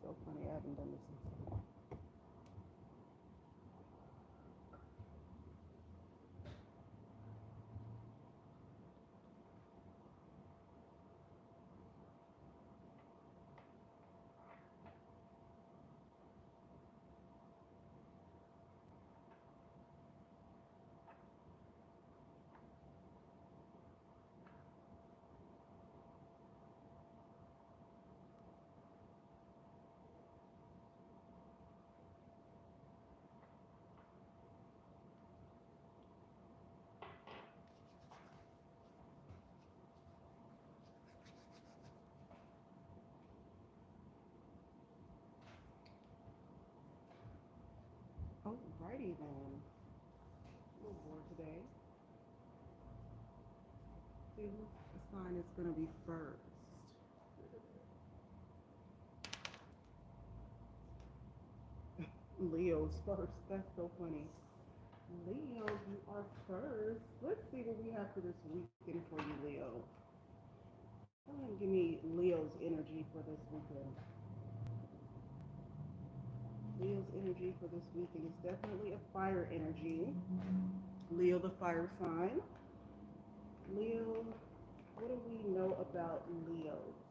So funny, I haven't done this since. Alrighty then. A little bored today. See whose sign is gonna be first. Leo's first. That's so funny. Leo, you are first. Let's see what we have for this weekend for you, Leo. Go ahead and give me Leo's energy for this weekend. Leo's energy for this weekend is definitely a fire energy. Leo, the fire sign. Leo, what do we know about Leos?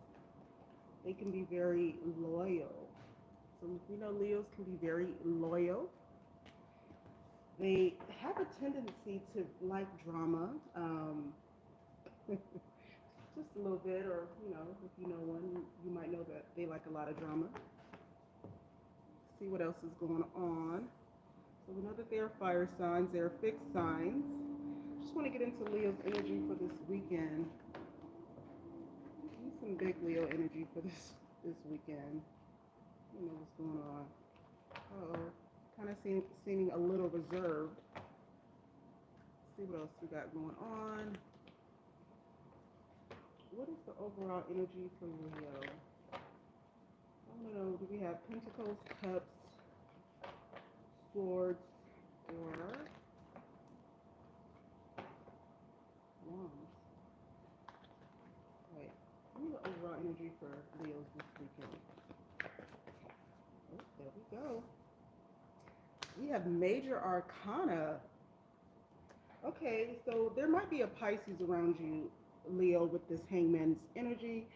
They can be very loyal. So we know Leos can be very loyal. They have a tendency to like drama, just a little bit, or if you know one, you might know that they like a lot of drama. See what else is going on. So we know that they are fire signs, they're fixed signs. Just want to get into Leo's energy for this weekend. Need some big Leo energy for this weekend. You know what's going on. Uh-oh. Kind of seeming a little reserved. Let's see what else we got going on. What is the overall energy for Leo? I want to know, do we have Pentacles, Cups, Swords, or Wands? Wait, give me the overall energy for Leos this weekend. Oh, there we go. We have Major Arcana. Okay, so there might be a Pisces around you, Leo, with this Hangman's energy.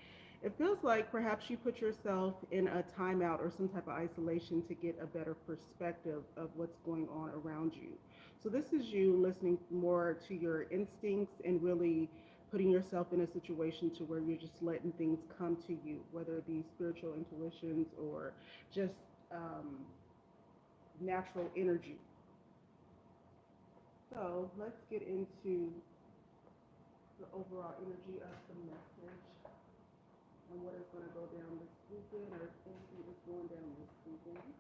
It feels like perhaps you put yourself in a timeout or some type of isolation to get a better perspective of what's going on around you. So this is you listening more to your instincts and really putting yourself in a situation to where you're just letting things come to you, whether it be spiritual intuitions or just natural energy. So let's get into the overall energy of the message and what is going to go down this weekend, or if anything is going down this weekend.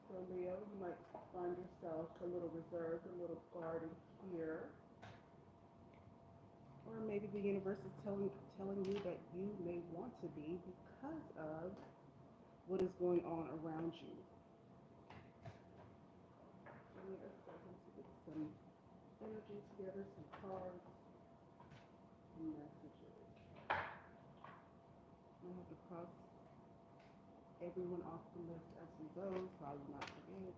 So Leo, you might find yourself a little reserved, a little guarded here, or maybe the universe is telling you that you may want to be because of what is going on around you. Give me a second to get some energy together, some cards, some messages. I have to cross everyone off the list as we go, so I will not forget.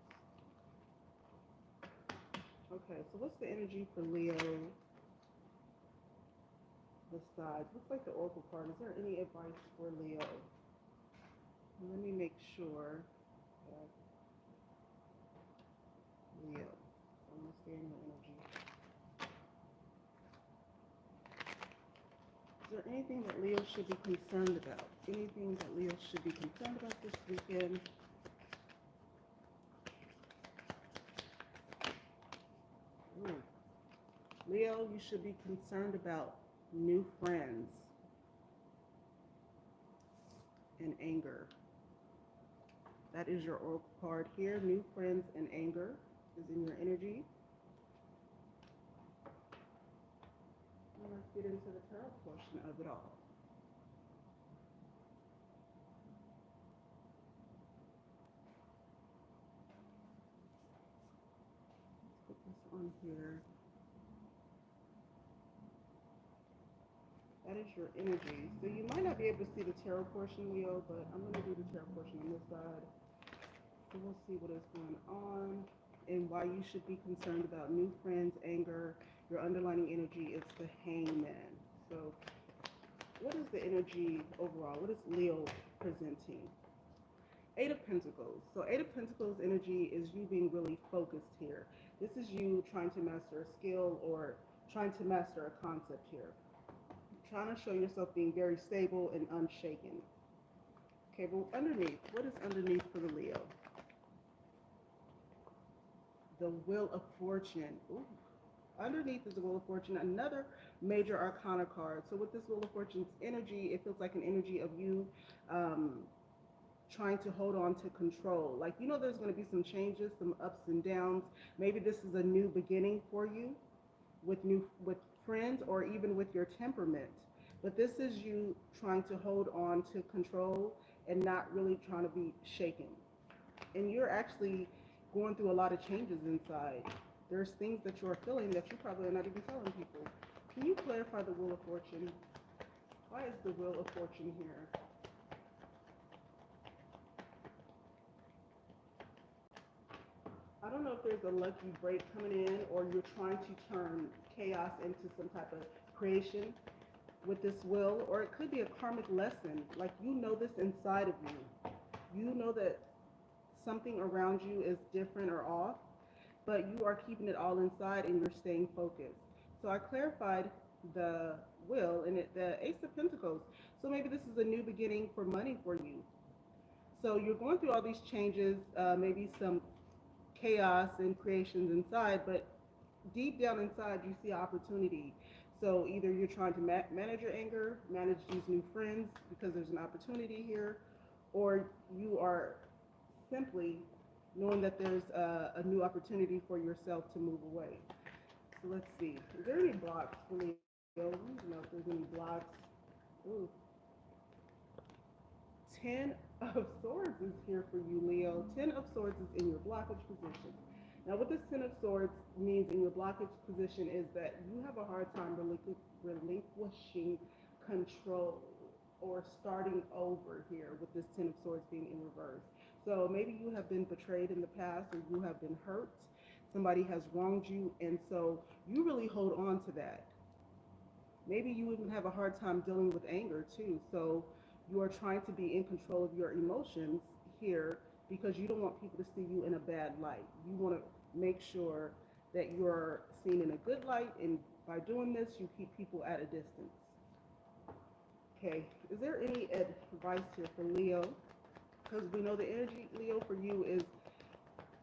Okay, so what's the energy for Leo? The sides. Looks like the Oracle card. Is there any advice for Leo? Let me make sure that Leo. So I'm going to stay in your energy. Is there anything that Leo should be concerned about? Anything that Leo should be concerned about this weekend? Ooh. Leo, you should be concerned about new friends and anger. That is your Oracle card here. New friends and anger is in your energy. And let's get into the tarot portion of it all. on here. That is your energy. So you might not be able to see the tarot portion, Leo, but I'm going to do the tarot portion on this side. So we'll see what is going on and why you should be concerned about new friends, anger. Your underlying energy is the Hangman. So what is the energy overall? What is Leo presenting? Eight of Pentacles. So Eight of Pentacles energy is you being really focused here. This is you trying to master a skill or trying to master a concept here. Trying to show yourself being very stable and unshaken. Okay, but underneath, what is underneath for the Leo? The Wheel of Fortune. Ooh. Underneath is the Wheel of Fortune, another major arcana card. So with this Wheel of Fortune's energy, it feels like an energy of you trying to hold on to control. Like, you know, there's going to be some changes, some ups and downs. Maybe this is a new beginning for you with friends or even with your temperament. But this is you trying to hold on to control and not really trying to be shaken. And you're actually going through a lot of changes inside. There's things that you're feeling that you probably are not even telling people. Can you clarify the Wheel of Fortune? Why is the Wheel of Fortune here? I don't know if there's a lucky break coming in or you're trying to turn chaos into some type of creation with this will, or it could be a karmic lesson. Like, you know this inside of you. You know that something around you is different or off, but you are keeping it all inside and you're staying focused. So I clarified the will and the Ace of Pentacles. So maybe this is a new beginning for money for you. So you're going through all these changes, maybe some chaos and creations inside, but deep down inside you see opportunity. So either you're trying to manage your anger, manage these new friends because there's an opportunity here, or you are simply knowing that there's a new opportunity for yourself to move away. So let's see. Is there any blocks for Leo? I don't know if there's any blocks. Ooh. 10 of Swords is here for you, Leo. 10 of Swords is in your blockage position. Now, what this 10 of Swords means in your blockage position is that you have a hard time relinquishing control or starting over here with this 10 of Swords being in reverse. So maybe you have been betrayed in the past or you have been hurt. Somebody has wronged you, and so you really hold on to that. Maybe you even have a hard time dealing with anger too. So you are trying to be in control of your emotions here because you don't want people to see you in a bad light. You want to make sure that you're seen in a good light, and by doing this, you keep people at a distance. Okay, is there any advice here for Leo? Because we know the energy, Leo, for you is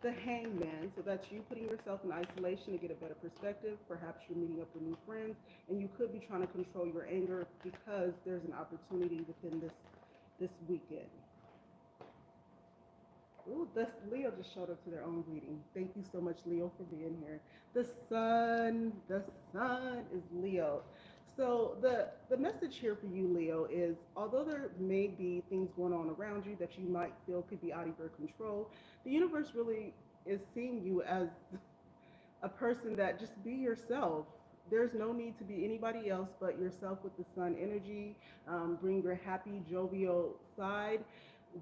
the Hangman. So that's you putting yourself in isolation to get a better perspective. Perhaps you're meeting up with new friends, and you could be trying to control your anger because there's an opportunity within this weekend. Ooh, Leo just showed up to their own reading. Thank you so much, Leo, for being here. The sun is Leo. So the message here for you, Leo, is although there may be things going on around you that you might feel could be out of your control, the universe really is seeing you as a person that just be yourself. There's no need to be anybody else but yourself with the sun energy. Bring your happy, jovial side.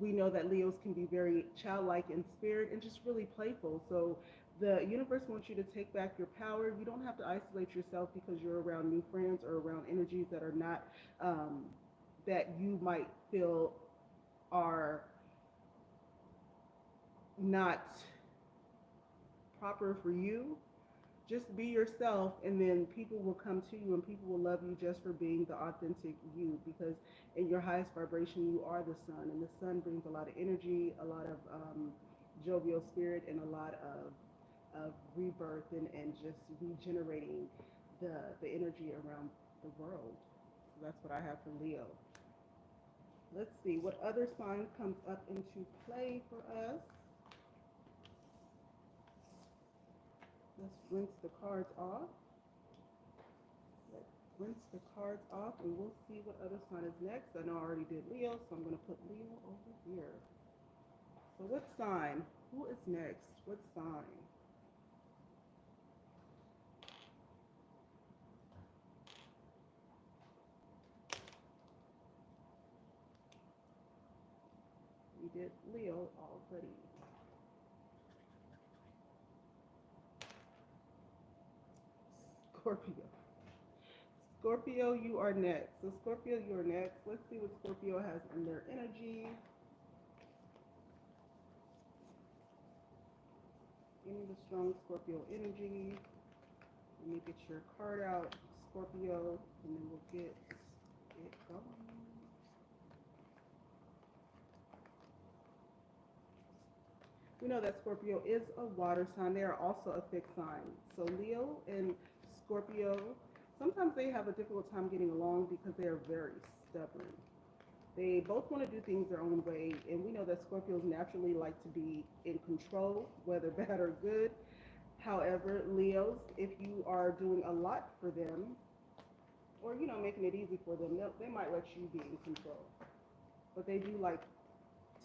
We know that Leos can be very childlike in spirit and just really playful. So the universe wants you to take back your power. You don't have to isolate yourself because you're around new friends or around energies that are not, that you might feel are not proper for you. Just be yourself, and then people will come to you and people will love you just for being the authentic you, because in your highest vibration you are the sun, and the sun brings a lot of energy, a lot of jovial spirit, and a lot of rebirth and just regenerating the energy around the world. So that's what I have for Leo. Let's see what other sign comes up into play for us. Let's rinse the cards off. Let's rinse the cards off, and we'll see what other sign is next. I know I already did Leo, so I'm going to put Leo over here. So what sign? Who is next? What sign? did Leo already. Scorpio. Scorpio, you are next. So Scorpio, you are next. Let's see what Scorpio has in their energy. Give me the strong Scorpio energy. Let me get your card out, Scorpio, and then we'll get it going. We know that Scorpio is a water sign. They are also a fixed sign. So Leo and Scorpio, sometimes they have a difficult time getting along because they are very stubborn. They both want to do things their own way, and we know that Scorpios naturally like to be in control, whether bad or good. However, Leos, if you are doing a lot for them, or making it easy for them, they might let you be in control. But they do like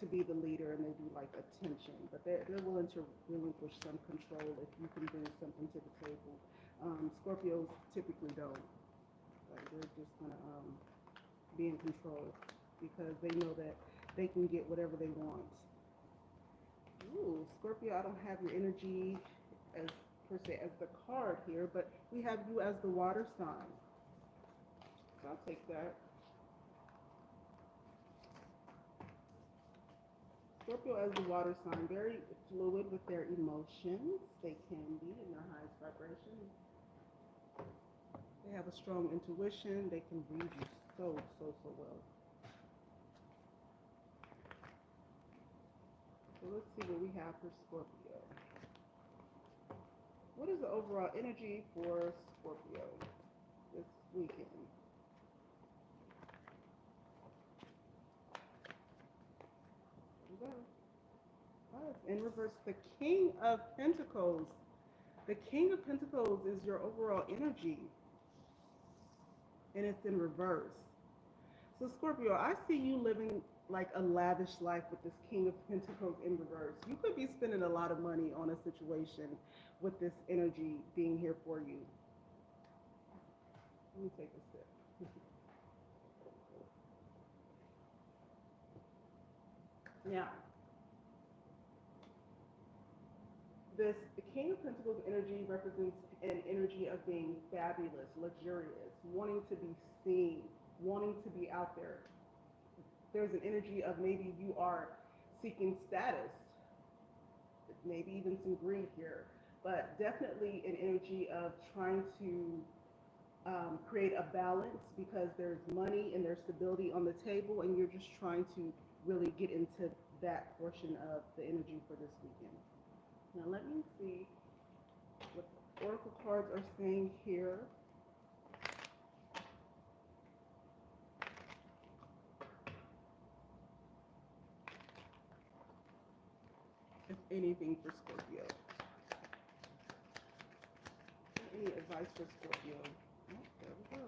to be the leader, and they do like attention. But they're willing to relinquish some control if you can bring something to the table. Scorpios typically don't. Like they're just gonna be in control because they know that they can get whatever they want. Ooh, Scorpio, I don't have your energy as per se as the card here, but we have you as the water sign. So I'll take that. Scorpio as the water sign, very fluid with their emotions. They can be in their highest vibration. They have a strong intuition. They can read you so well. So let's see what we have for Scorpio. What is the overall energy for Scorpio this weekend? There we go. Oh, it's in reverse. The King of Pentacles. The King of Pentacles is your overall energy. And it's in reverse. So Scorpio, I see you living like a lavish life with this King of Pentacles in reverse. You could be spending a lot of money on a situation with this energy being here for you. Let me take a sip. Now, the King of Pentacles energy represents an energy of being fabulous, luxurious, wanting to be seen, wanting to be out there. There's an energy of maybe you are seeking status, maybe even some greed here, but definitely an energy of trying to create a balance because there's money and there's stability on the table, and you're just trying to really get into that portion of the energy for this weekend. Now let me see what the oracle cards are saying here. If anything for Scorpio. Any advice for Scorpio? Oh, there we go.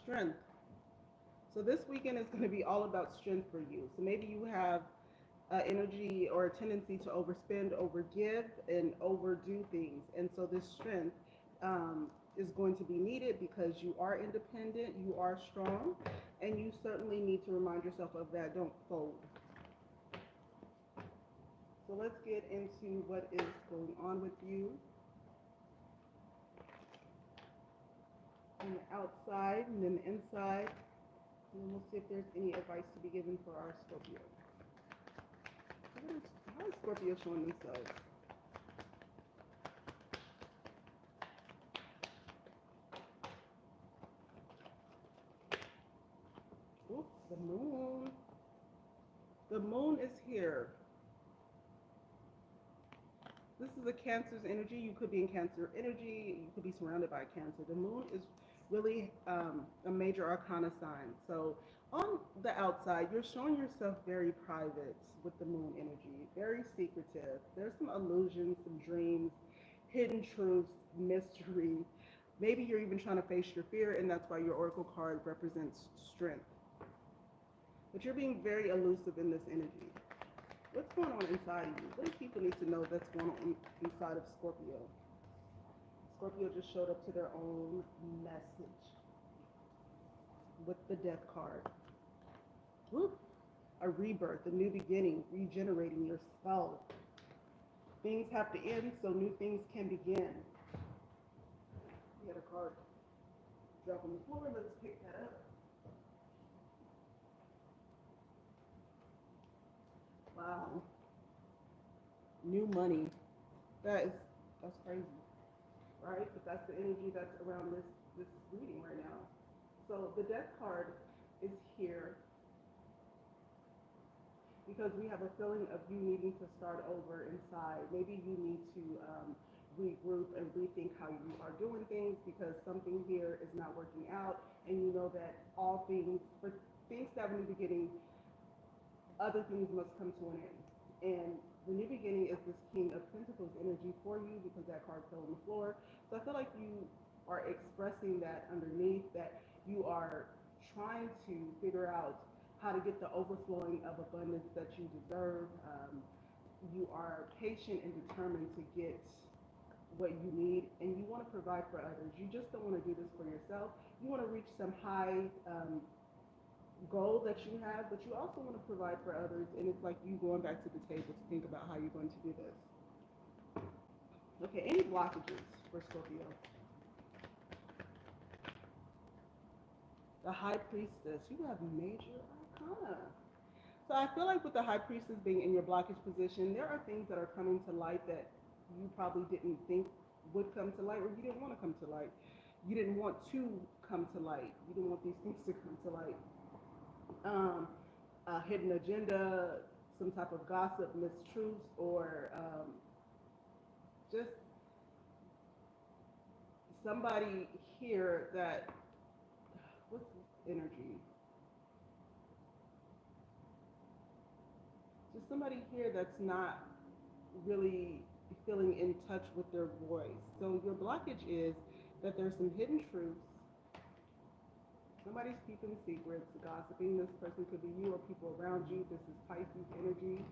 Strength. So this weekend is going to be all about strength for you. So maybe you have energy or a tendency to overspend, overgive, and overdo things. And so this strength is going to be needed because you are independent, you are strong, and you certainly need to remind yourself of that. Don't fold. So let's get into what is going on with you on the outside and then the inside. And then we'll see if there's any advice to be given for our Scorpio. How is Scorpio showing themselves? Oops, the moon. The moon is here. This is a Cancer's energy. You could be in Cancer energy. You could be surrounded by Cancer. The moon is really a major arcana sign. So on the outside, you're showing yourself very private with the moon energy, very secretive. There's some illusions, some dreams, hidden truths, mystery. Maybe you're even trying to face your fear, and that's why your oracle card represents strength. But you're being very elusive in this energy. What's going on inside of you? What do people need to know that's going on inside of Scorpio? Scorpio just showed up to their own message with the Death card. Whoop. a rebirth, a new beginning, regenerating yourself. Things have to end so new things can begin. We had a card drop on the floor. Let's pick that up. Wow. New money. That's crazy, right? But that's the energy that's around this reading right now. So the death card is here because we have a feeling of you needing to start over inside. Maybe you need to regroup and rethink how you are doing things because something here is not working out, and you know that all things, for things to have a new beginning, other things must come to an end. And the new beginning is this King of Pentacles energy for you because that card fell on the floor. So I feel like you are expressing that underneath, that you are trying to figure out how to get the overflowing of abundance that you deserve. You are patient and determined to get what you need, and you want to provide for others. You just don't want to do this for yourself. You want to reach some high goal that you have, but you also want to provide for others, and it's like you going back to the table to think about how you're going to do this. Okay, any blockages for Scorpio? The High Priestess. You have major arcana. So I feel like with the High Priestess being in your blockage position, there are things that are coming to light that you probably didn't think would come to light, or you didn't want to come to light. You didn't want to come to light. You didn't want these things to come to light. A hidden agenda, some type of gossip, mistruths, or just somebody here that, what's this energy? Just somebody here that's not really feeling in touch with their voice. So your blockage is that there's some hidden truths. Somebody's keeping secrets, gossiping. This person could be you or people around you. This is Pisces energy.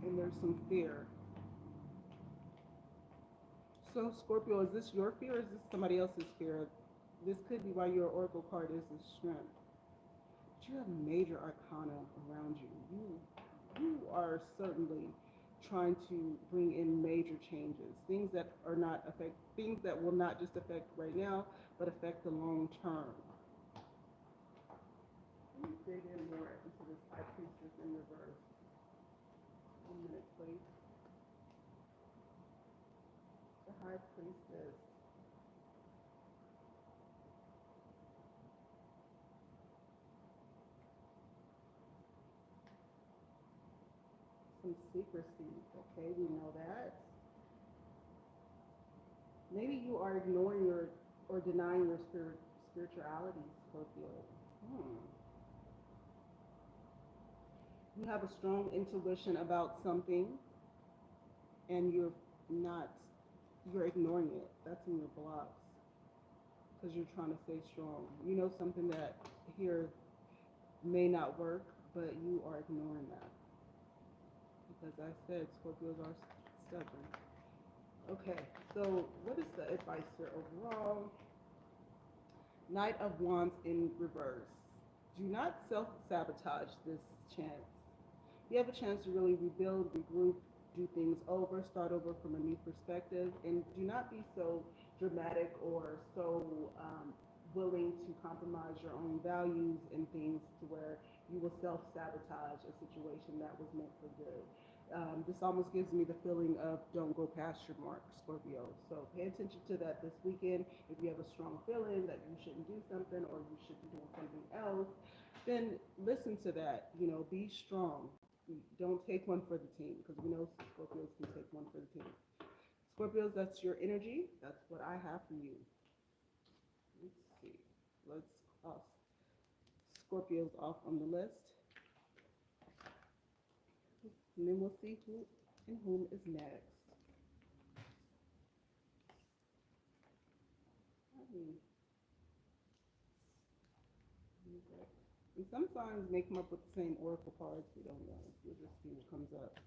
And there's some fear. So Scorpio, is this your fear or is this somebody else's fear? This could be why your oracle card is the Strength. But you have major arcana around you. You are certainly trying to bring in major changes, things that are not affect, things that will not just affect right now, but affect the long term. Let me dig in more into this High Priestess in reverse. 1 minute, please. The High Priestess. Some secrecies, okay, we know that. Maybe you are ignoring or denying your spirituality, Scorpio. You have a strong intuition about something, and you're ignoring it. That's in your blocks because you're trying to stay strong. You know something that here may not work, but you are ignoring that. As I said, Scorpios are stubborn. Okay, so what is the advice here overall? Knight of Wands in reverse. Do not self-sabotage this chance. You have a chance to really rebuild, regroup, do things over, start over from a new perspective, and do not be so dramatic or so willing to compromise your own values and things to where you will self-sabotage a situation that was meant for good. This almost gives me the feeling of don't go past your mark, Scorpio. So pay attention to that this weekend. If you have a strong feeling that you shouldn't do something or you should be doing something else, then listen to that. You know, be strong. Don't take one for the team, because we know Scorpios can take one for the team. Scorpios, that's your energy. That's what I have for you. Let's see. Let's cross Scorpios off on the list. And then we'll see who and whom is next. And some signs may come up with the same oracle cards. We don't know. We'll just see what comes up.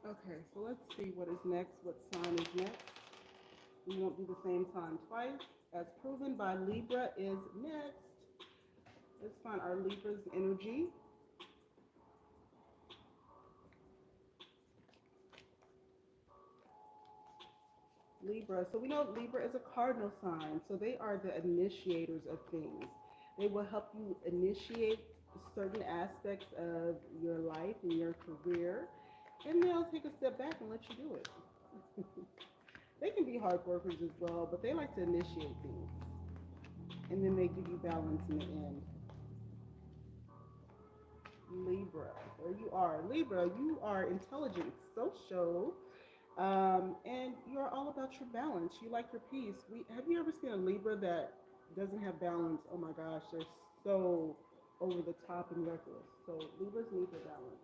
Okay, so let's see what is next. What sign is next? We won't do the same sign twice. As proven by Libra is next. Let's find our Libra's energy. Libra. So we know Libra is a cardinal sign. So they are the initiators of things. They will help you initiate certain aspects of your life and your career. And they'll take a step back and let you do it. They can be hard workers as well, but they like to initiate things. And then they give you balance in the end. Libra, there you are. Libra, you are intelligent, social, and you're all about your balance. You like your peace. Have you ever seen a Libra that doesn't have balance? Oh my gosh, they're so over the top and reckless. So Libras need their balance.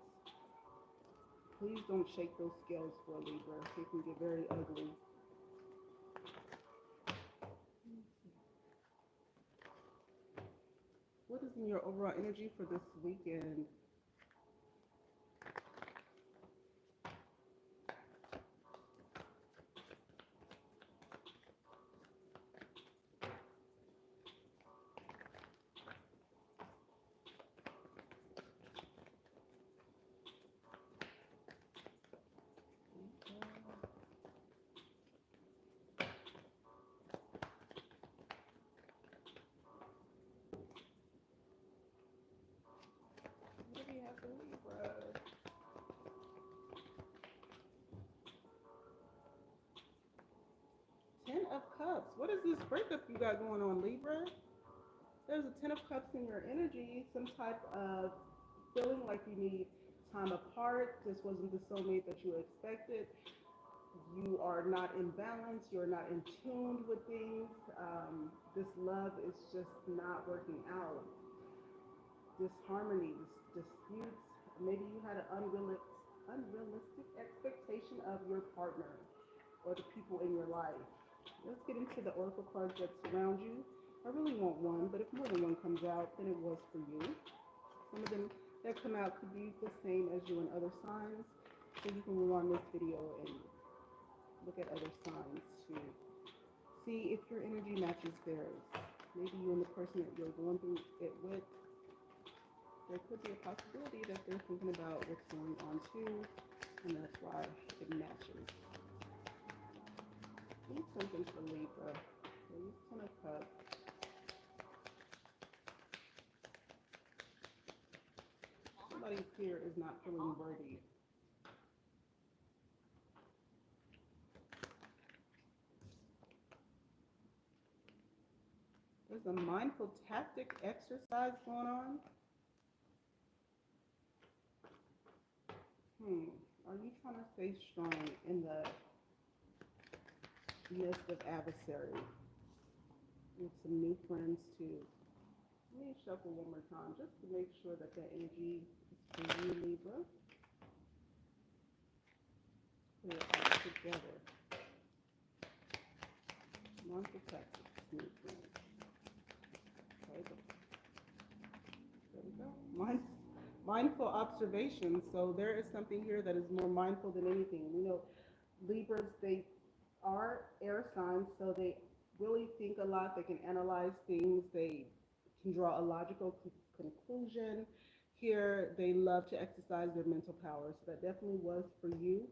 Please don't shake those scales for a Libra. They can get very ugly. What is in your overall energy for this weekend? What do we have for Libra? Ten of Cups. What is this breakup you got going on, Libra? There's a Ten of Cups in your energy, some type of feeling like you need time apart. This wasn't the soulmate that you expected. You are not in balance. You're not in tune with things. This love is just not working out. Disharmony, disputes. Maybe you had an unrealistic expectation of your partner or the people in your life. Let's get into the oracle cards that surround you. I really want one, but if more than one comes out, then it was for you. Some of them that come out could be the same as you in other signs. So you can rewind this video and look at other signs to see if your energy matches theirs. Maybe you and the person that you're going through it with, there could be a possibility that they're thinking about what's going on too, and that's why it matches. Need something for Libra. Please, Ten of Cups. Somebody here is not feeling worthy. There's a mindful tactic exercise going on. Are you trying to stay strong in the midst of adversary? With some new friends too. Let me shuffle one more time just to make sure that that energy is for you, Libra. Put it all together. Mindful tactics, new friends. Okay, there we go. Mindful observation. So there is something here that is more mindful than anything. You know, Libras, they are air signs, so they really think a lot. They can analyze things. They can draw a logical conclusion. Here, they love to exercise their mental power. So that definitely was for you.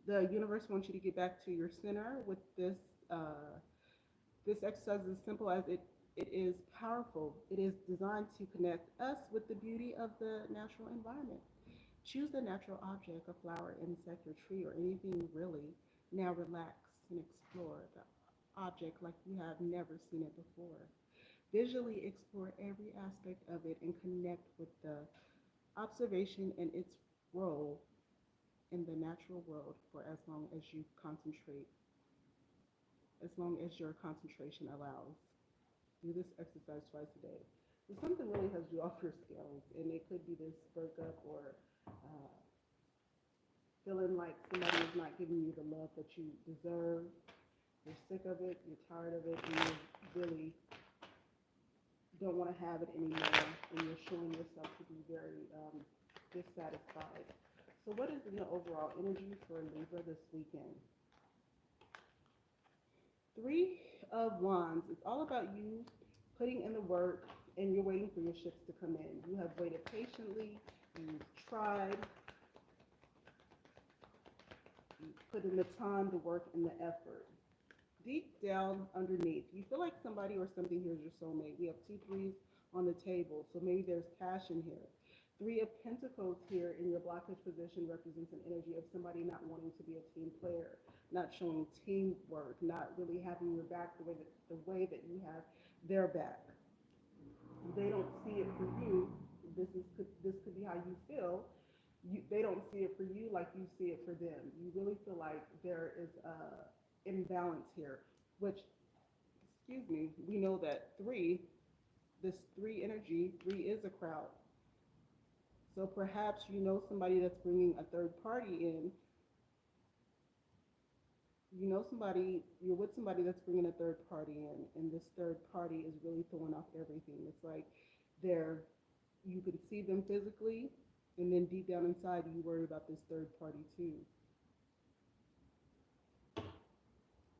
The universe wants you to get back to your center with this. This exercise is as simple as it is powerful. It is designed to connect us with the beauty of the natural environment. Choose a natural object, a flower, insect, or tree, or anything really. Now relax and explore the object like you have never seen it before. Visually explore every aspect of it and connect with the observation and its role in the natural world for as long as you concentrate, as long as your concentration allows. Do this exercise twice a day. If something really has you off your scales, and it could be this breakup or feeling like somebody is not giving you the love that you deserve. You're sick of it, you're tired of it, and you really don't want to have it anymore, and you're showing yourself to be very dissatisfied. So what is the overall energy for Libra this weekend? Three of Wands. It's all about you putting in the work and you're waiting for your shifts to come in. You have waited patiently, you've tried, you've put in the time, the work, and the effort. Deep down underneath, you feel like somebody or something here is your soulmate. We have two threes on the table, so maybe there's passion here. Three of Pentacles here in your blockage position represents an energy of somebody not wanting to be a team player, not showing teamwork, not really having your back the way that you have their back. They don't see it for you. This could be how you feel. They don't see it for you like you see it for them. You really feel like there is a imbalance here, which, excuse me, we know that this three energy, three is a crowd. So perhaps you know somebody that's bringing a third party in. You know somebody, you're with somebody that's bringing a third party in, and this third party is really throwing off everything. It's like they're, you can see them physically, and then deep down inside, you worry about this third party too,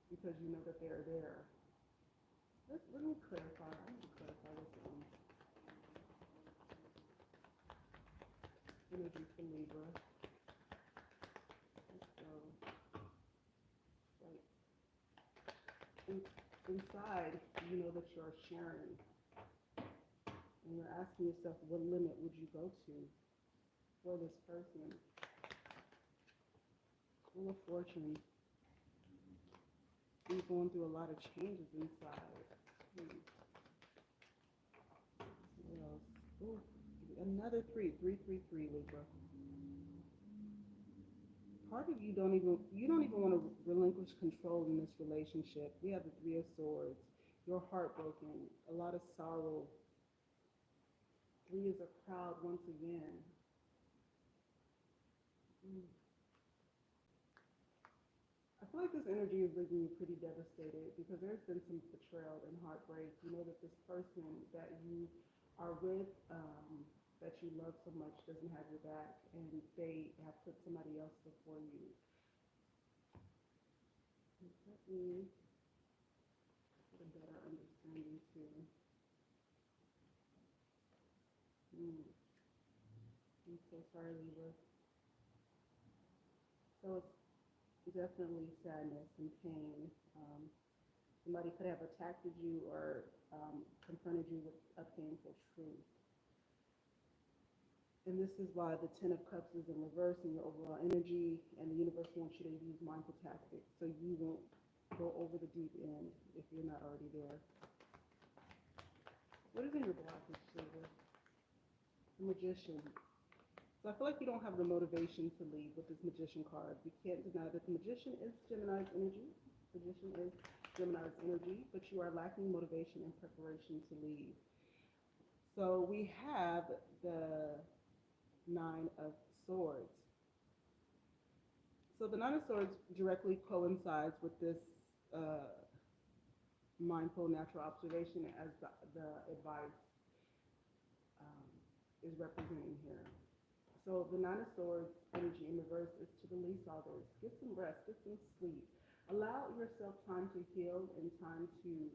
because you know that they're there. Let me clarify. I need to clarify this energy for Libra. Let's go. Like inside, you know that you're sharing, and you're asking yourself, what limit would you go to for this person? Wheel of Fortune. You're going through a lot of changes inside. What else? Ooh, another three, Libra. Part of you don't even want to relinquish control in this relationship. We have the Three of Swords. You're heartbroken, a lot of sorrow. Three is a crowd once again. I feel like this energy is leaving you pretty devastated because there's been some betrayal and heartbreak. You know that this person that you are with, that you love so much, doesn't have your back, and they have put somebody else before you. Let me get a better understanding too. I'm so sorry, Libra. So it's definitely sadness and pain. Somebody could have attacked you or confronted you with a painful truth. And this is why the Ten of Cups is in reverse in your overall energy, and the universe wants you to use mindful tactics so you won't go over the deep end if you're not already there. What is in your blockage, Silver? The Magician. So I feel like you don't have the motivation to leave with this Magician card. We can't deny that the Magician is Gemini's energy. Magician is Gemini's energy, but you are lacking motivation and preparation to leave. So we have the Nine of Swords. So the Nine of Swords directly coincides with this mindful natural observation as the advice is representing here. So the Nine of Swords energy in reverse is to release all this. Get some rest, get some sleep. Allow yourself time to heal and time to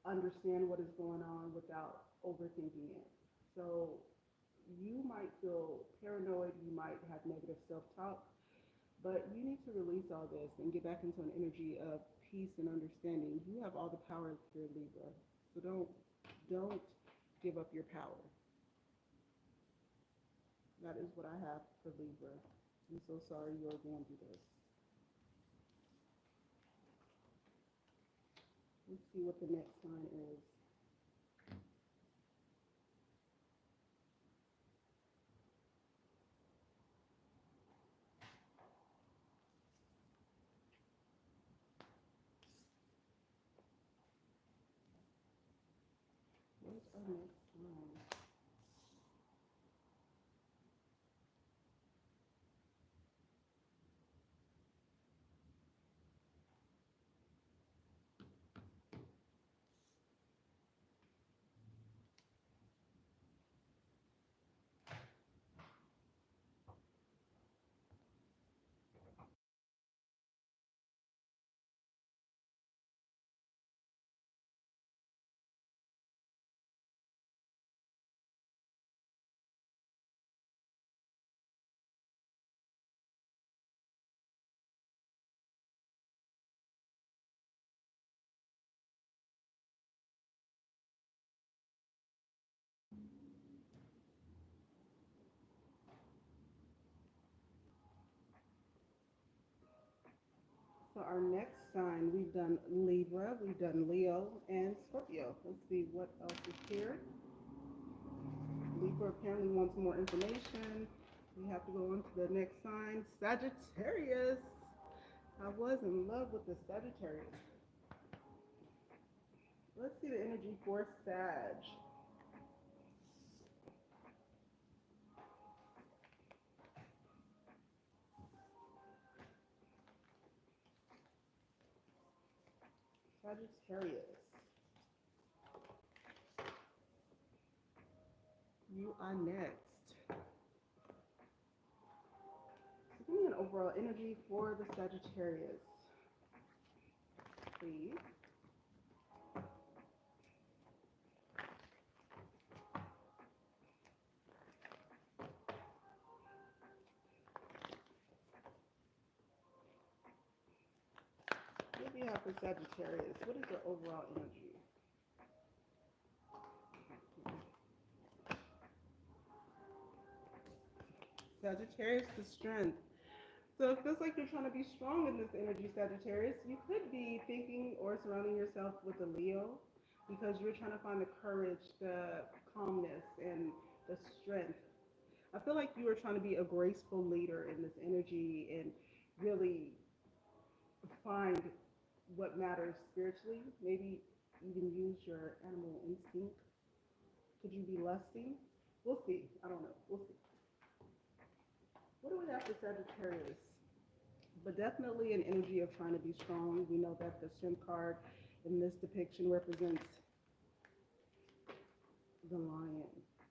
understand what is going on without overthinking it. So you might feel paranoid, you might have negative self-talk, but you need to release all this and get back into an energy of peace and understanding. You have all the power here, Libra. So don't give up your power. That is what I have for Libra. I'm so sorry you're going through this. Let's see what the next sign is. What's our next sign? our next sign, we've done Libra, we've done Leo, and Scorpio. Let's see what else is here. Libra apparently wants more information. We have to go on to the next sign, Sagittarius. I was in love with the Sagittarius. Let's see the energy for Sag. Sagittarius. You are next. So give me an overall energy for the Sagittarius, please. What do you have for Sagittarius? What is your overall energy? Sagittarius, the strength. So it feels like you're trying to be strong in this energy, Sagittarius. You could be thinking or surrounding yourself with a Leo because you're trying to find the courage, the calmness, and the strength. I feel like you are trying to be a graceful leader in this energy and really find what matters spiritually. Maybe even use your animal instinct. Could you be lusting? We'll see. I don't know. We'll see. What do we have for Sagittarius? But definitely an energy of trying to be strong. We know that the strength card in this depiction represents the lion.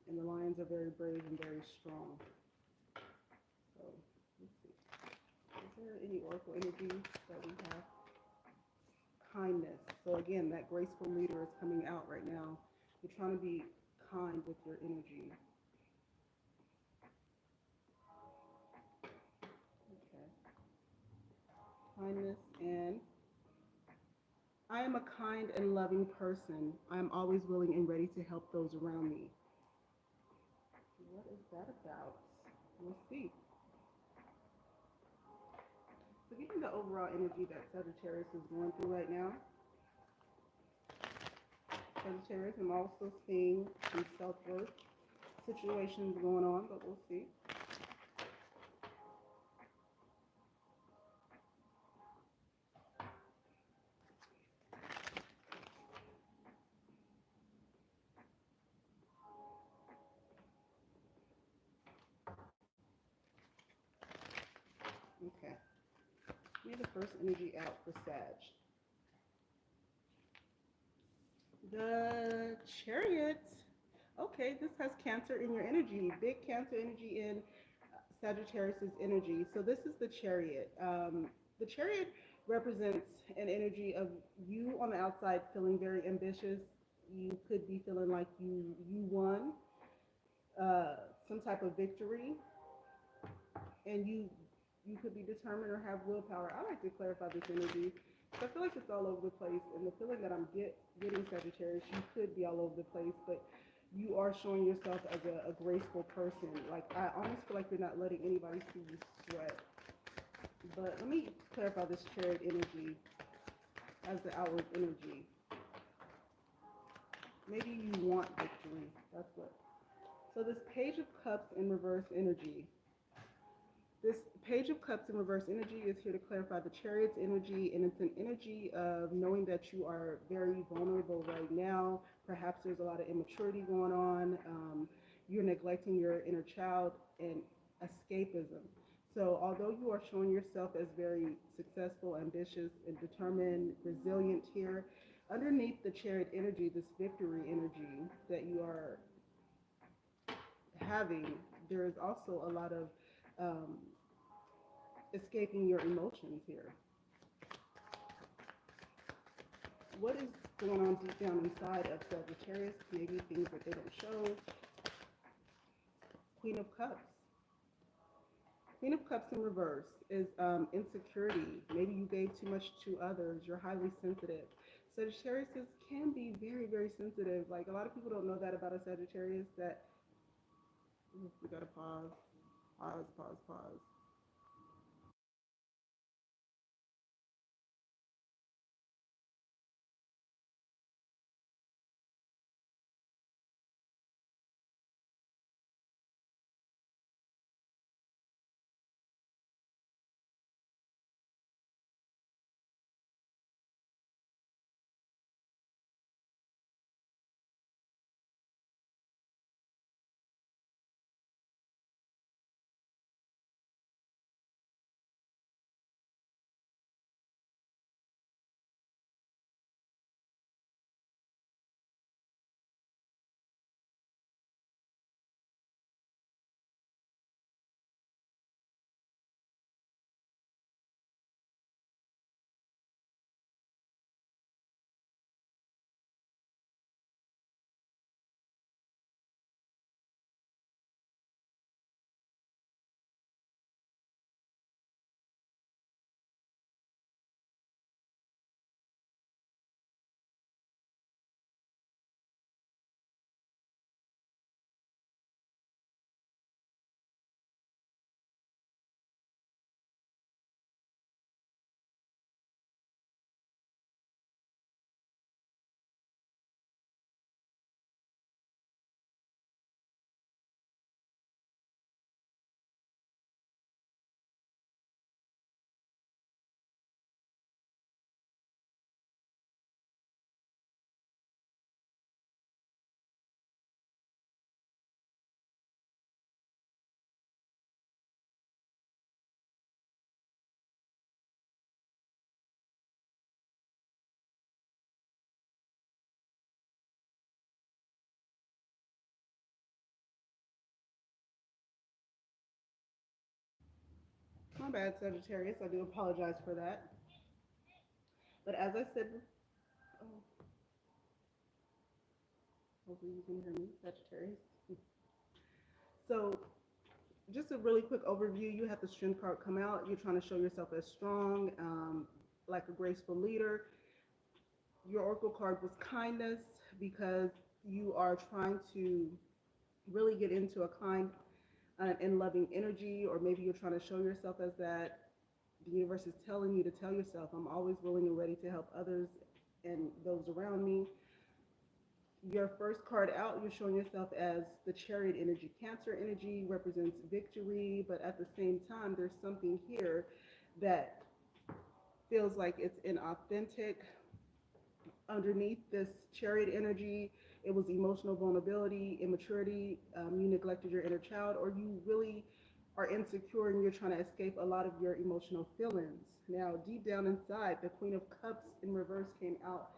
And the lions are very brave and very strong. So let's see. Is there any oracle energy that we have? Kindness. So again, that graceful leader is coming out right now. You're trying to be kind with your energy. Okay. Kindness, and I am a kind and loving person. I am always willing and ready to help those around me. What is that about? We'll see. So give me the overall energy that Sagittarius is going through right now. Sagittarius, I'm also seeing some self-worth situations going on, but we'll see. Okay. Give me the first energy out for Sag. The Chariot. Okay, this has Cancer in your energy. Big Cancer energy in Sagittarius's energy. So this is the Chariot. The Chariot represents an energy of you on the outside feeling very ambitious. You could be feeling like you won some type of victory, and you could be determined or have willpower. I like to clarify this energy. So I feel like it's all over the place, and the feeling that I'm getting, Sagittarius, you could be all over the place, but you are showing yourself as a graceful person. Like, I almost feel like you're not letting anybody see you sweat. But let me clarify this Chariot energy as the outward energy. Maybe you want victory. That's what. So this Page of Cups in reverse energy. This Page of Cups in reverse energy is here to clarify the Chariot's energy, and it's an energy of knowing that you are very vulnerable right now. Perhaps there's a lot of immaturity going on. You're neglecting your inner child and escapism. So although you are showing yourself as very successful, ambitious, and determined, resilient here, underneath the Chariot energy, this victory energy that you are having, there is also a lot of escaping your emotions here. What is going on deep down inside of Sagittarius? Maybe things that they don't show. Queen of Cups. Queen of Cups in reverse is insecurity. Maybe you gave too much to others. You're highly sensitive. Sagittarius can be very, very sensitive. Like, a lot of people don't know that about a Sagittarius, that we gotta pause, pause, pause, pause. My bad, Sagittarius. I do apologize for that. But as I said, oh, hopefully you can hear me, Sagittarius. So, just a really quick overview. You have the Strength card come out. You're trying to show yourself as strong, like a graceful leader. Your Oracle card was Kindness because you are trying to really get into a kind and loving energy, or maybe you're trying to show yourself as that. The universe is telling you to tell yourself, I'm always willing and ready to help others and those around me. Your first card out, you're showing yourself as the Chariot energy. Cancer energy represents victory, but at the same time, there's something here that feels like it's inauthentic. Underneath this Chariot energy, it was emotional vulnerability, immaturity. You neglected your inner child, or you really are insecure and you're trying to escape a lot of your emotional feelings. Now, deep down inside, the Queen of Cups in reverse came out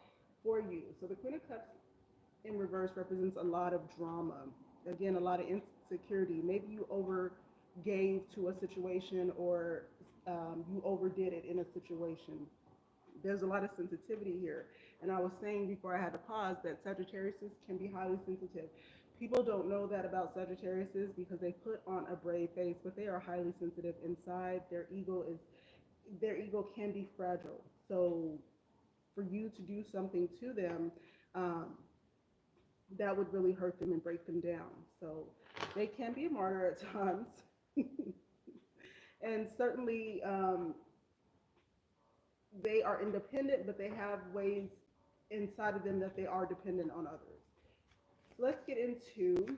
for you. So the Queen of Cups in reverse represents a lot of drama. Again, a lot of insecurity. Maybe you overgave to a situation, or you overdid it in a situation. There's a lot of sensitivity here. And I was saying before I had to pause that Sagittarius can be highly sensitive. People don't know that about Sagittarius because they put on a brave face, but they are highly sensitive inside. Their ego can be fragile. So for you to do something to them, that would really hurt them and break them down. So they can be a martyr at times. And certainly they are independent, but they have ways inside of them that they are dependent on others. So let's get into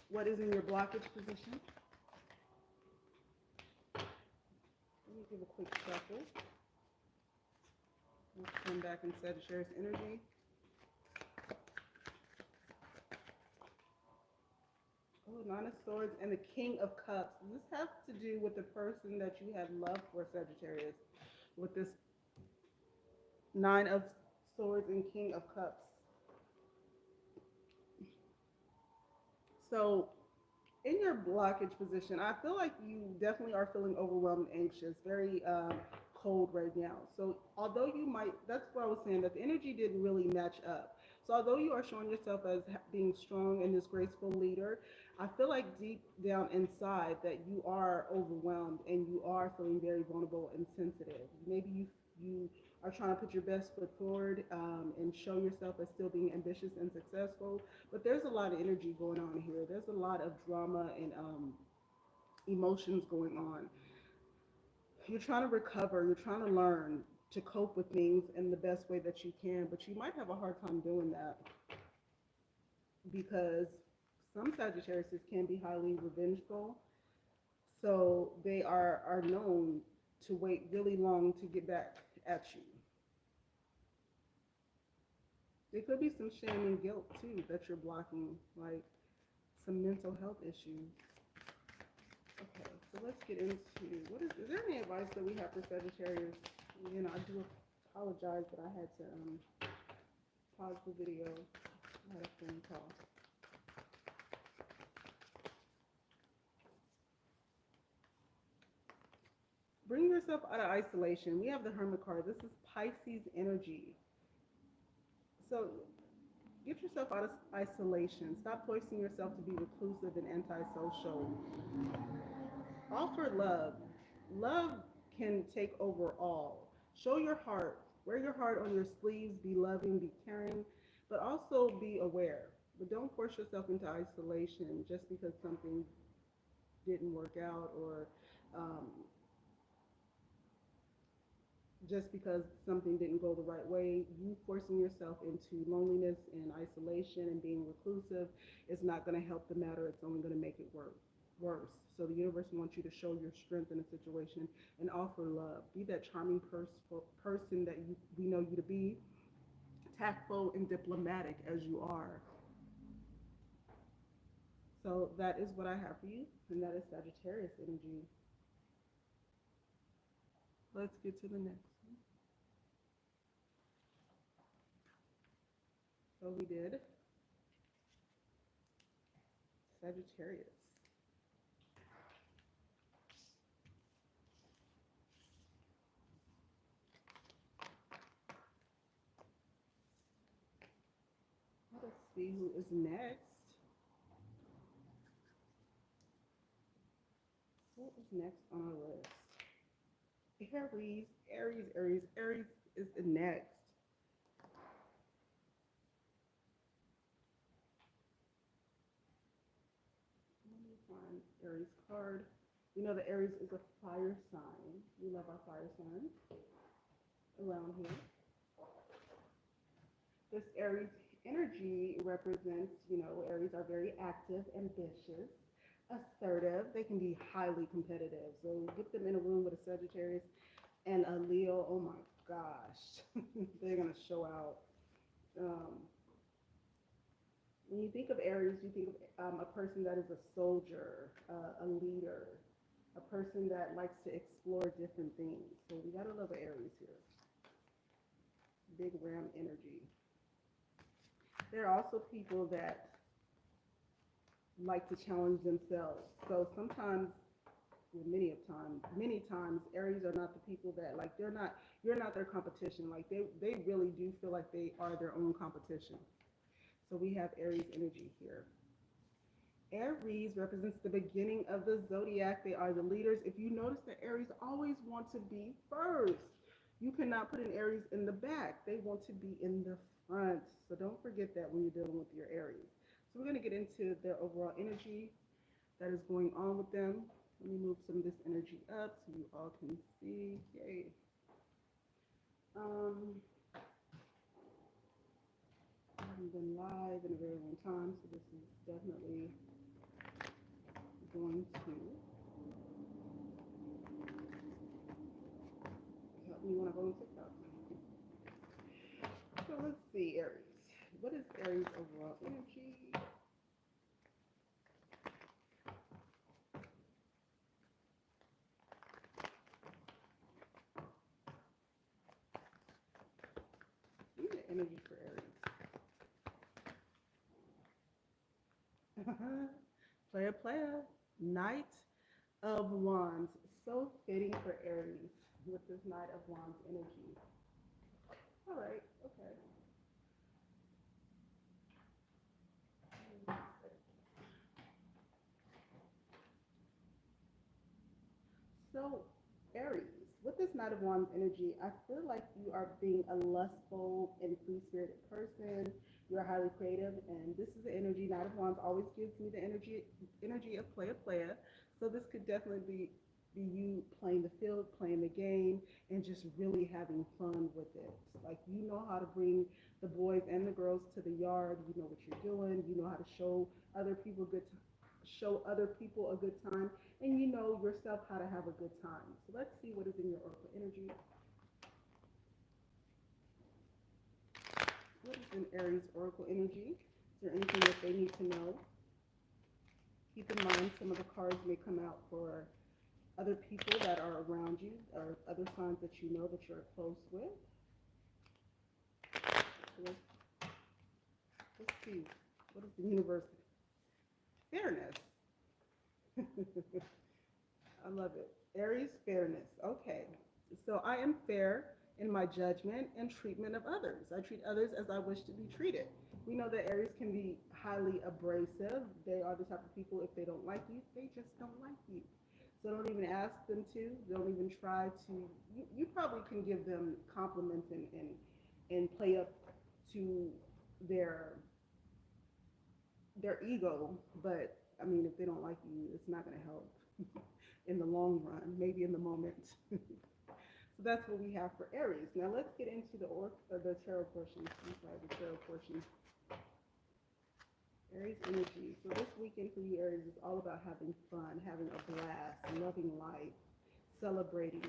what is in your blockage position. Let me give a quick shuffle. Let's come back in Sagittarius energy. Oh, Nine of Swords and the King of Cups. Does this have to do with the person that you have love for, Sagittarius? With this Nine of Swords and King of Cups. So in your blockage position, I feel like you definitely are feeling overwhelmed, anxious, very cold right now. So although you might, that's what I was saying, that the energy didn't really match up. So although you are showing yourself as being strong and this graceful leader, I feel like deep down inside that you are overwhelmed and you are feeling very vulnerable and sensitive. Maybe you are trying to put your best foot forward and show yourself as still being ambitious and successful. But there's a lot of energy going on here. There's a lot of drama and emotions going on. You're trying to recover. You're trying to learn to cope with things in the best way that you can. But you might have a hard time doing that because some Sagittarius can be highly revengeful. So they are known to wait really long to get back at you. There could be some shame and guilt too that you're blocking, like some mental health issues. Okay, so let's get into is there any advice that we have for Sagittarius? You know, I do apologize that I had to pause the video. I had a phone call. Bring yourself out of isolation. We have the Hermit card. This is Pisces energy. So get yourself out of isolation. Stop forcing yourself to be reclusive and antisocial. Offer love. Love can take over all. Show your heart. Wear your heart on your sleeves. Be loving, be caring, but also be aware. But don't force yourself into isolation just because something didn't work out, or just because something didn't go the right way. You forcing yourself into loneliness and isolation and being reclusive is not going to help the matter. It's only going to make it worse. So the universe wants you to show your strength in a situation and offer love. Be that charming person that we know you to be, tactful and diplomatic as you are. So that is what I have for you, and that is Sagittarius energy. Let's get to the next one. So we did Sagittarius. see who is next. What is next on our list? Aries, Aries, Aries, Aries is the next. Let me find Aries card. We know that Aries is a fire sign. We love our fire signs around here. This Aries energy represents, Aries are very active, ambitious, assertive. They can be highly competitive. So get them in a room with a Sagittarius and a Leo. Oh my gosh, they're gonna show out. Um, when you think of Aries, you think of a person that is a soldier, a leader, a person that likes to explore different things. So we gotta love Aries here. Big ram energy. There are also people that like to challenge themselves. So sometimes, well, many times, Aries are not the people that like you're not their competition. Like they really do feel like they are their own competition. So we have Aries energy here. Aries represents the beginning of the zodiac. They are the leaders. If you notice that Aries always want to be first. You cannot put an Aries in the back. They want to be in the front. So don't forget that when you're dealing with your Aries. So we're going to get into their overall energy that is going on with them. Let me move some of this energy up so you all can see. Yay. I haven't been live in a very long time, so this is definitely going to help me when I go on TikTok. So let's see, Aries. What is Aries' overall energy? Give me the energy for Aries. Player. Knight of Wands. So fitting for Aries with this Knight of Wands energy. All right, okay. So, Aries, with this Knight of Wands energy, I feel like you are being a lustful and free spirited person. You're highly creative, and this is the energy. Knight of Wands always gives me the energy of player. So this could definitely be you playing the field, playing the game, and just really having fun with it. Like you know how to bring the boys and the girls to the yard. You know what you're doing. You know how to show other people a good time, and you know yourself how to have a good time. So let's see what is in your oracle energy. What is in Aries oracle energy? Is there anything that they need to know? Keep in mind some of the cards may come out for other people that are around you or other signs that you know that you're close with. So let's see. What is the universe? Fairness. I love it. Aries, fairness. Okay. So I am fair in my judgment and treatment of others. I treat others as I wish to be treated. We know that Aries can be highly abrasive. They are the type of people, if they don't like you, they just don't like you. So don't even ask them to. Don't even try to. You probably can give them compliments and play up to their their ego, but I mean, if they don't like you, it's not going to help in the long run, maybe in the moment. So that's what we have for Aries. Now let's get into the tarot portion. I'm sorry, the tarot portion. Aries energy. So this weekend for you, Aries, is all about having fun, having a blast, loving life, celebrating,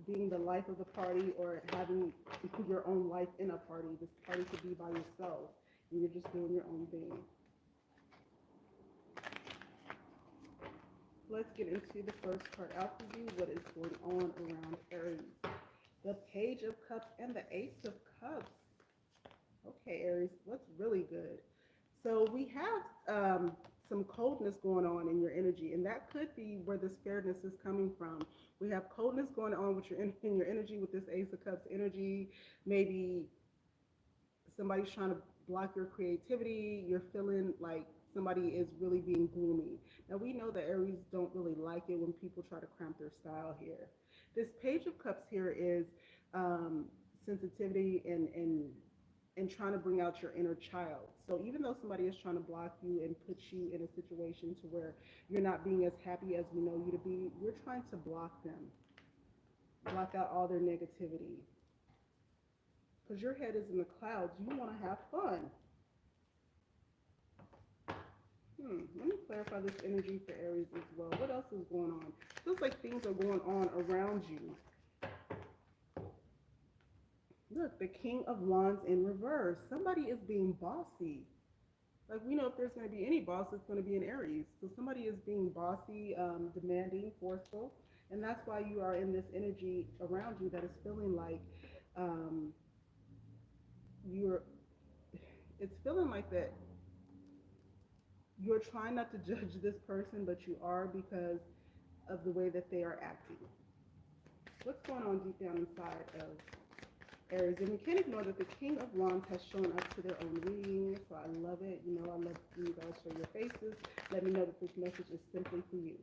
being the life of the party, or having your own life in a party. This party could be by yourself, and you're just doing your own thing. Let's get into the first card out for you. What is going on around Aries? The Page of Cups and the Ace of Cups. Okay, Aries, what's really good? So we have some coldness going on in your energy, and that could be where this fairness is coming from. We have coldness going on with in your energy with this Ace of Cups energy. Maybe somebody's trying to block your creativity. You're feeling like somebody is really being gloomy. Now we know that Aries don't really like it when people try to cramp their style here. This Page of Cups here is um, sensitivity and trying to bring out your inner child. So even though somebody is trying to block you and put you in a situation to where you're not being as happy as we know you to be, you're trying to block them, block out all their negativity. Because your head is in the clouds. You want to have fun. Let me clarify this energy for Aries as well. What else is going on? Feels like things are going on around you. Look, the King of Wands in reverse. Somebody is being bossy. Like we know if there's going to be any boss, it's going to be an Aries. So somebody is being bossy, demanding, forceful. And that's why you are in this energy around you that is feeling like um, you're, it's feeling like that you're trying not to judge this person, but you are because of the way that they are acting. What's going on deep down inside of Aries? And we can't ignore that the King of Wands has shown up to their own reading, so I love it. You know, I love you guys show your faces. Let me know that this message is simply for you.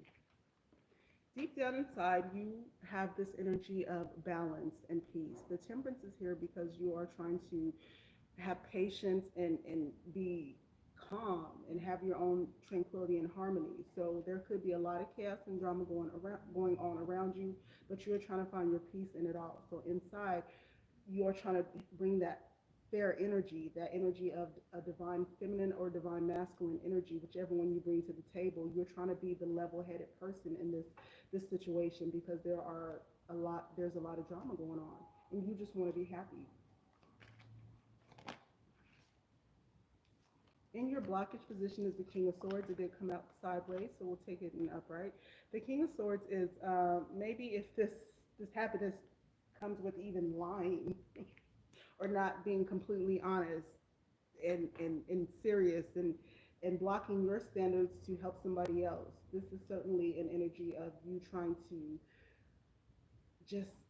Deep down inside, you have this energy of balance and peace. The Temperance is here because you are trying to have patience and be calm and have your own tranquility and harmony. So there could be a lot of chaos and drama going on around you, but you're trying to find your peace in it all. So inside, you're trying to bring that fair energy, that energy of a divine feminine or divine masculine energy, whichever one you bring to the table. You're trying to be the level-headed person in this situation because there's a lot of drama going on, and you just want to be happy. In your blockage position is the King of Swords. It did come out sideways, so we'll take it in upright. The King of Swords is maybe if this happiness comes with even lying or not being completely honest and serious and blocking your standards to help somebody else. This is certainly an energy of you trying to just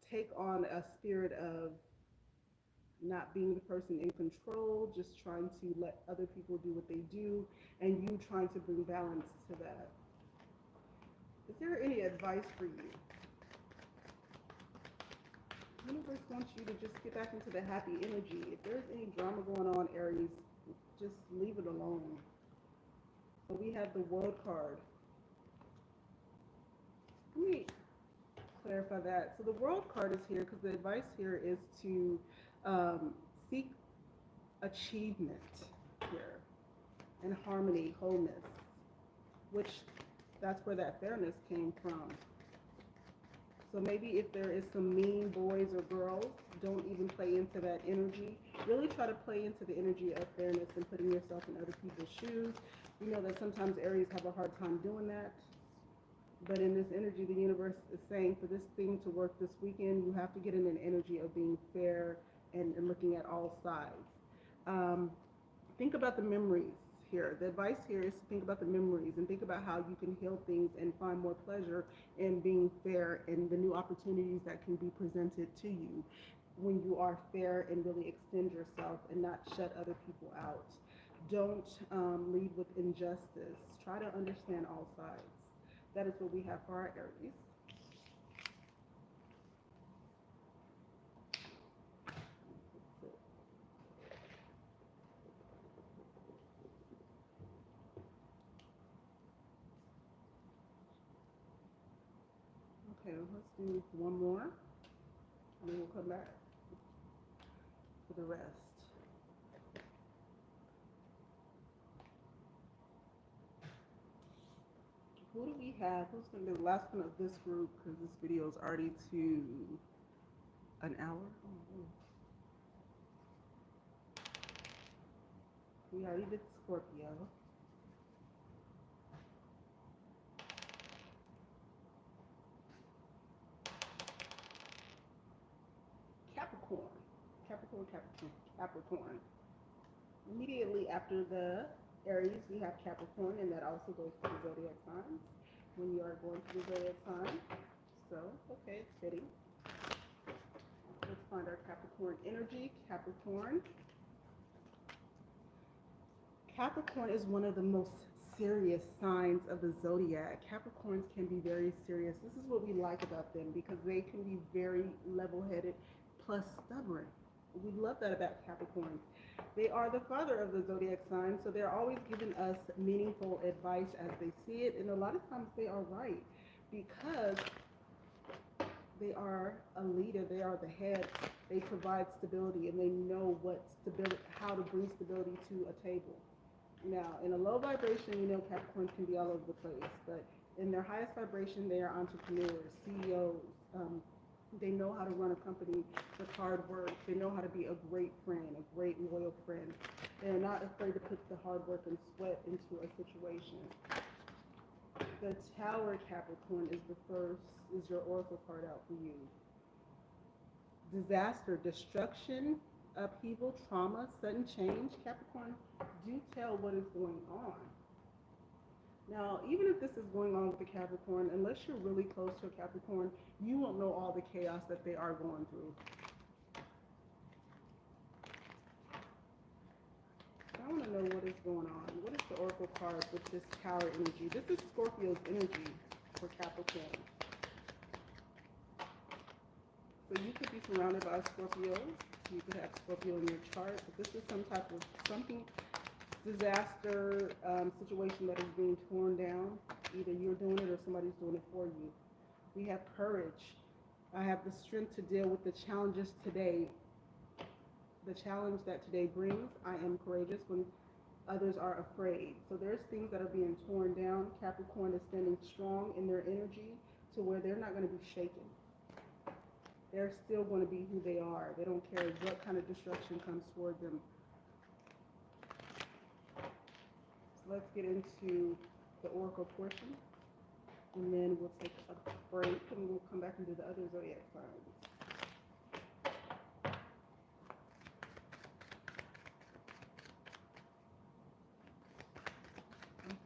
take on a spirit of not being the person in control, just trying to let other people do what they do, and you trying to bring balance to that. Is there any advice for you? The universe wants you to just get back into the happy energy. If there's any drama going on, Aries, just leave it alone. So we have the World card. Let me clarify that. So the World card is here because the advice here is to seek achievement here and harmony, wholeness, which that's where that fairness came from. So maybe if there is some mean boys or girls, don't even play into that energy. Really try to play into the energy of fairness and putting yourself in other people's shoes. We know that sometimes Aries have a hard time doing that. But in this energy, the universe is saying for this thing to work this weekend, you have to get in an energy of being fair and looking at all sides. Think about the memories here. The advice here is to think about the memories and think about how you can heal things and find more pleasure in being fair and the new opportunities that can be presented to you when you are fair and really extend yourself and not shut other people out. Don't lead with injustice. Try to understand all sides. That is what we have for our Aries. Okay, let's do one more, and then we'll come back for the rest. Who do we have? Who's going to be the last one of this group? Because this video is already to an hour. Oh, we already did Scorpio. Capricorn. Capricorn. Immediately after the Aries, we have Capricorn, and that also goes to the zodiac signs when you are going to the zodiac sign. So, okay, it's fitting. Let's find our Capricorn energy. Capricorn is one of the most serious signs of the zodiac. Capricorns can be very serious. This is what we like about them because they can be very level-headed plus stubborn. We love that about Capricorns. They are the father of the zodiac sign, so they're always giving us meaningful advice as they see it, and a lot of times they are right because they are a leader, they are the head, they provide stability, and they know how to bring stability to a table. Now, in a low vibration, Capricorns can be all over the place, but in their highest vibration, they are entrepreneurs, CEOs. They know how to run a company with hard work. They know how to be a great friend, a great loyal friend. They're not afraid to put the hard work and sweat into a situation. The Tower, Capricorn, is your oracle card out for you. Disaster, destruction, upheaval, trauma, sudden change. Capricorn, do tell what is going on. Now, even if this is going on with the Capricorn, unless you're really close to a Capricorn, you won't know all the chaos that they are going through. I want to know what is going on. What is the oracle card with this Tower energy? This is Scorpio's energy for Capricorn. So you could be surrounded by a Scorpio. You could have Scorpio in your chart, but this is some type of disaster situation that is being torn down. Either you're doing it or somebody's doing it for you. We have courage. I have the strength to deal with the challenges today. The challenge that today brings. I am courageous when others are afraid. So there's things that are being torn down. Capricorn is standing strong in their energy to where they're not going to be shaken. They're still going to be who they are. They don't care what kind of destruction comes toward them. So let's get into the oracle portion, and then we'll take a break, and we'll come back and do the other zodiac signs.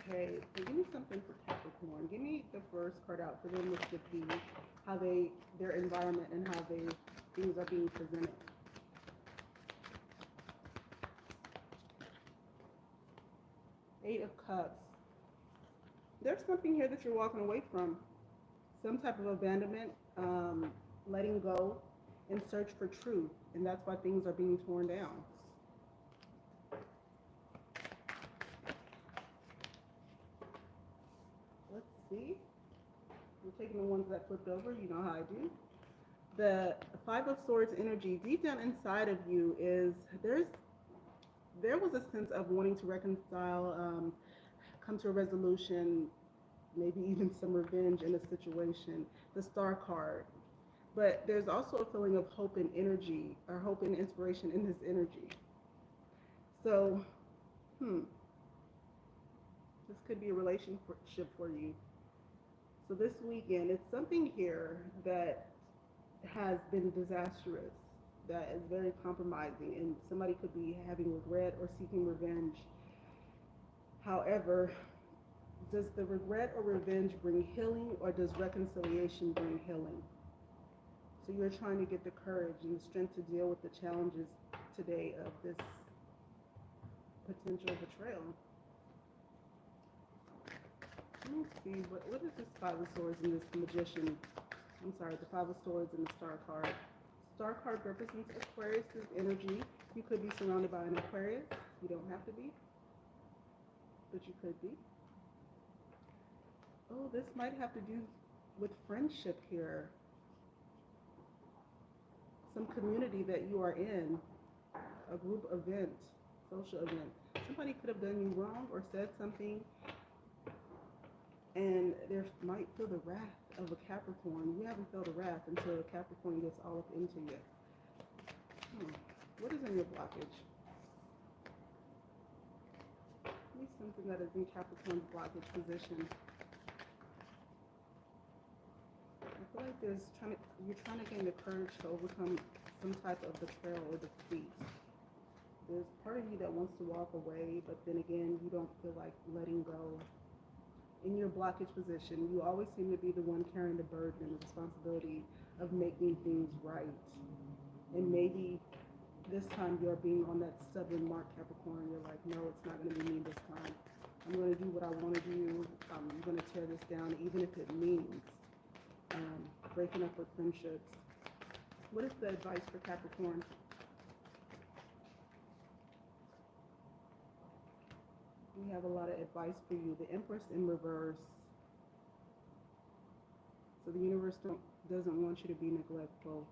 Okay, so give me something for Capricorn. Give me the first card out for them, which would be how their environment and how things are being presented. Eight of Cups. There's something here that you're walking away from. Some type of abandonment, letting go, in search for truth. And that's why things are being torn down. Let's see. We're taking the ones that flipped over. You know how I do. The Five of Swords energy, deep down inside of you is, there was a sense of wanting to reconcile, come to a resolution, maybe even some revenge in a situation. The Star card. But there's also a feeling of hope and energy, or hope and inspiration in this energy. So, this could be a relationship for you. So this weekend, it's something here that has been disastrous, that is very compromising, and somebody could be having regret or seeking revenge. However, does the regret or revenge bring healing, or does reconciliation bring healing? So you're trying to get the courage and the strength to deal with the challenges today of this potential betrayal. Let me see, what is this Five of Swords and this Magician? I'm sorry, the Five of Swords and the Star card. Star card represents Aquarius's energy. You could be surrounded by an Aquarius. You don't have to be, but you could be. Oh, this might have to do with friendship here. Some community that you are in, a group event, social event. Somebody could have done you wrong or said something, and they might feel the wrath of a Capricorn. You haven't felt the wrath until a Capricorn gets all up into you. What is in your blockage? Give me something that is in Capricorn's blockage position. I feel like you're trying to gain the courage to overcome some type of betrayal or defeat. There's part of you that wants to walk away, but then again, you don't feel like letting go. In your blockage position, you always seem to be the one carrying the burden and the responsibility of making things right. And maybe this time you're being on that stubborn mark, Capricorn. You're like, no, it's not going to be me this time. I'm going to do what I want to do. I'm going to tear this down, even if it means breaking up with friendships. What is the advice for Capricorn? We have a lot of advice for you. The Empress in reverse. So the universe doesn't want you to be neglectful.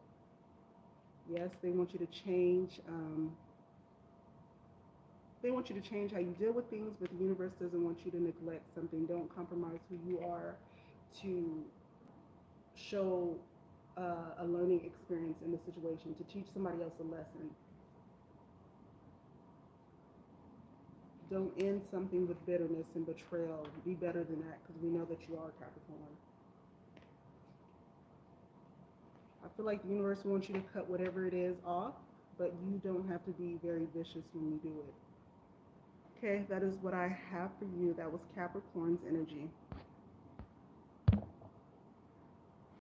Yes, they want you to change. They want you to change how you deal with things, but the universe doesn't want you to neglect something. Don't compromise who you are to show a learning experience in the situation, to teach somebody else a lesson. Don't end something with bitterness and betrayal. Be better than that, because we know that you are Capricorn. I feel like the universe wants you to cut whatever it is off, but you don't have to be very vicious when you do it. Okay, that is what I have for you. That was Capricorn's energy.